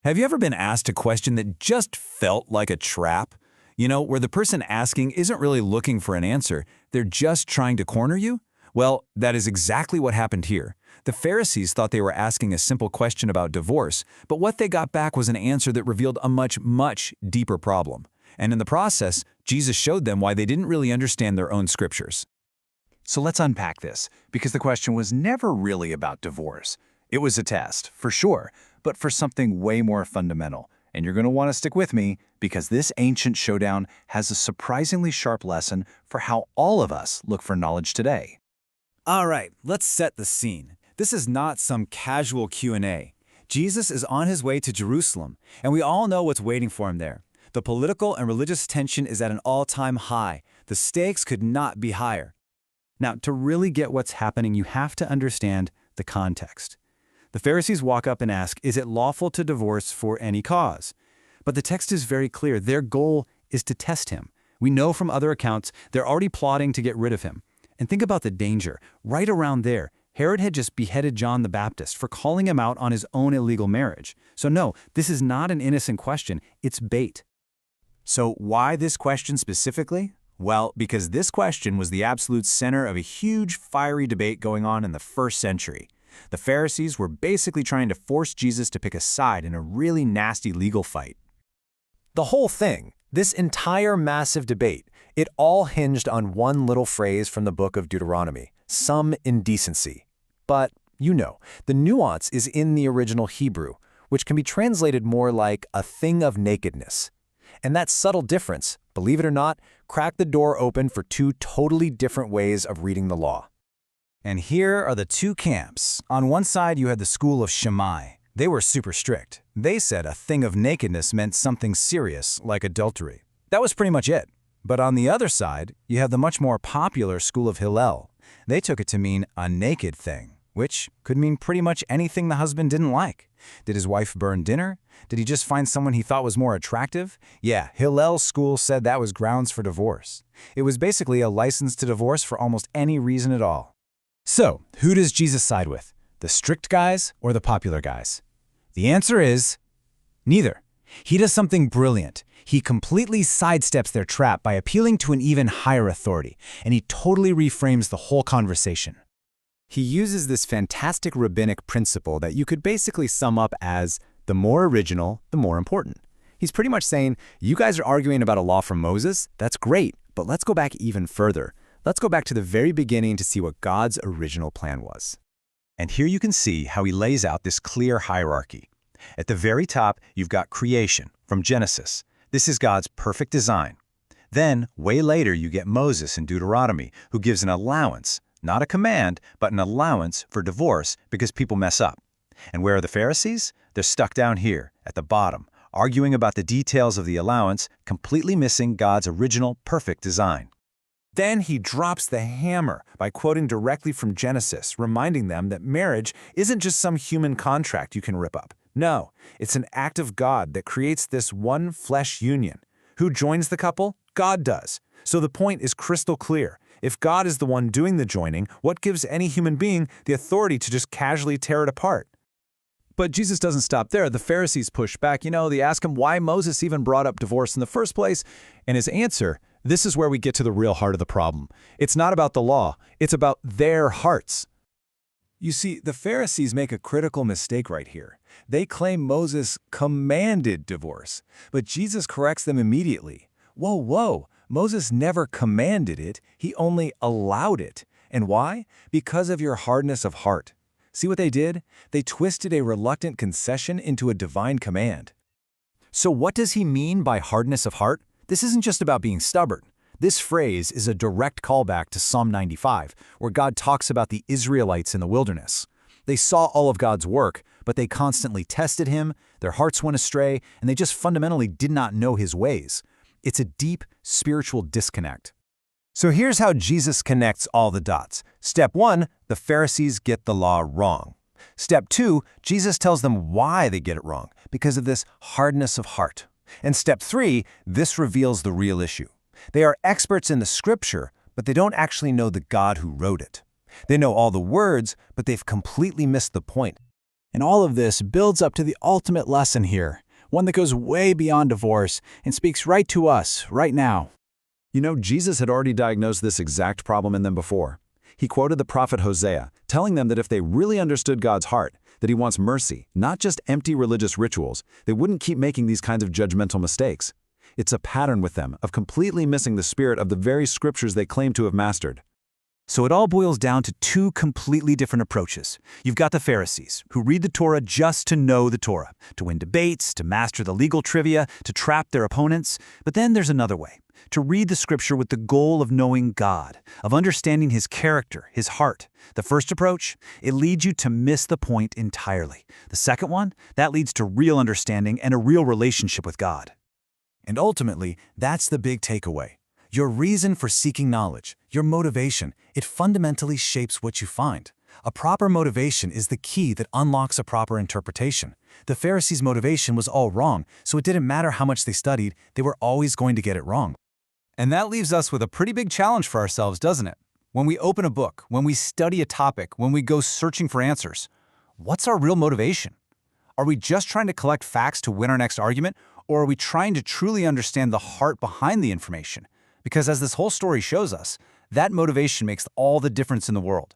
Have you ever been asked a question that just felt like a trap? Where the person asking isn't really looking for an answer, they're just trying to corner you? Well, that is exactly what happened here. The Pharisees thought they were asking a simple question about divorce, but what they got back was an answer that revealed a much, much deeper problem. And in the process, Jesus showed them why they didn't really understand their own scriptures. So let's unpack this, because the question was never really about divorce. It was a test, for sure, but for something way more fundamental. And you're going to want to stick with me, because this ancient showdown has a surprisingly sharp lesson for how all of us look for knowledge today. All right, let's set the scene. This is not some casual Q&A. Jesus is on his way to Jerusalem, and we all know what's waiting for him there. The political and religious tension is at an all-time high. The stakes could not be higher. Now, to really get what's happening, you have to understand the context. The Pharisees walk up and ask, is it lawful to divorce for any cause? But the text is very clear. Their goal is to test him. We know from other accounts they're already plotting to get rid of him. And think about the danger. Right around there, Herod had just beheaded John the Baptist for calling him out on his own illegal marriage. So no, this is not an innocent question. It's bait. So why this question specifically? Well, because this question was the absolute center of a huge, fiery debate going on in the first century. The Pharisees were basically trying to force Jesus to pick a side in a really nasty legal fight. The whole thing, this entire massive debate, it all hinged on one little phrase from the book of Deuteronomy, some indecency. But, the nuance is in the original Hebrew, which can be translated more like a thing of nakedness. And that subtle difference, believe it or not, cracked the door open for two totally different ways of reading the law. And here are the two camps. On one side, you had the school of Shammai. They were super strict. They said a thing of nakedness meant something serious, like adultery. That was pretty much it. But on the other side, you have the much more popular school of Hillel. They took it to mean a naked thing, which could mean pretty much anything the husband didn't like. Did his wife burn dinner? Did he just find someone he thought was more attractive? Yeah, Hillel's school said that was grounds for divorce. It was basically a license to divorce for almost any reason at all. So, who does Jesus side with? The strict guys or the popular guys? The answer is neither. He does something brilliant. He completely sidesteps their trap by appealing to an even higher authority, and he totally reframes the whole conversation. He uses this fantastic rabbinic principle that you could basically sum up as the more original, the more important. He's pretty much saying, you guys are arguing about a law from Moses? That's great, but let's go back even further. Let's go back to the very beginning to see what God's original plan was. And here you can see how he lays out this clear hierarchy. At the very top, you've got creation, from Genesis. This is God's perfect design. Then, way later, you get Moses in Deuteronomy, who gives an allowance, not a command, but an allowance for divorce because people mess up. And where are the Pharisees? They're stuck down here, at the bottom, arguing about the details of the allowance, completely missing God's original perfect design. Then he drops the hammer by quoting directly from Genesis, reminding them that marriage isn't just some human contract you can rip up. No, it's an act of God that creates this one flesh union. Who joins the couple? God does. So the point is crystal clear. If God is the one doing the joining, what gives any human being the authority to just casually tear it apart? But Jesus doesn't stop there. The Pharisees push back. They ask him why Moses even brought up divorce in the first place. And his answer, this is where we get to the real heart of the problem. It's not about the law. It's about their hearts. You see, the Pharisees make a critical mistake right here. They claim Moses commanded divorce, but Jesus corrects them immediately. Whoa, Moses never commanded it. He only allowed it. And why? Because of your hardness of heart. See what they did? They twisted a reluctant concession into a divine command. So what does he mean by hardness of heart? This isn't just about being stubborn. This phrase is a direct callback to Psalm 95, where God talks about the Israelites in the wilderness. They saw all of God's work, but they constantly tested him, their hearts went astray, and they just fundamentally did not know his ways. It's a deep spiritual disconnect. So here's how Jesus connects all the dots. Step 1, the Pharisees get the law wrong. Step 2, Jesus tells them why they get it wrong, because of this hardness of heart. And step 3, this reveals the real issue. They are experts in the scripture, but they don't actually know the God who wrote it. They know all the words, but they've completely missed the point. And all of this builds up to the ultimate lesson here, one that goes way beyond divorce and speaks right to us, right now. You know, Jesus had already diagnosed this exact problem in them before. He quoted the prophet Hosea, telling them that if they really understood God's heart, that he wants mercy, not just empty religious rituals, they wouldn't keep making these kinds of judgmental mistakes. It's a pattern with them of completely missing the spirit of the very scriptures they claim to have mastered. So it all boils down to two completely different approaches. You've got the Pharisees, who read the Torah just to know the Torah, to win debates, to master the legal trivia, to trap their opponents. But then there's another way, to read the scripture with the goal of knowing God, of understanding his character, his heart. The first approach, it leads you to miss the point entirely. The second one, that leads to real understanding and a real relationship with God. And ultimately, that's the big takeaway. Your reason for seeking knowledge, your motivation, it fundamentally shapes what you find. A proper motivation is the key that unlocks a proper interpretation. The Pharisees' motivation was all wrong, so it didn't matter how much they studied, they were always going to get it wrong. And that leaves us with a pretty big challenge for ourselves, doesn't it? When we open a book, when we study a topic, when we go searching for answers, what's our real motivation? Are we just trying to collect facts to win our next argument, or are we trying to truly understand the heart behind the information? Because as this whole story shows us, that motivation makes all the difference in the world.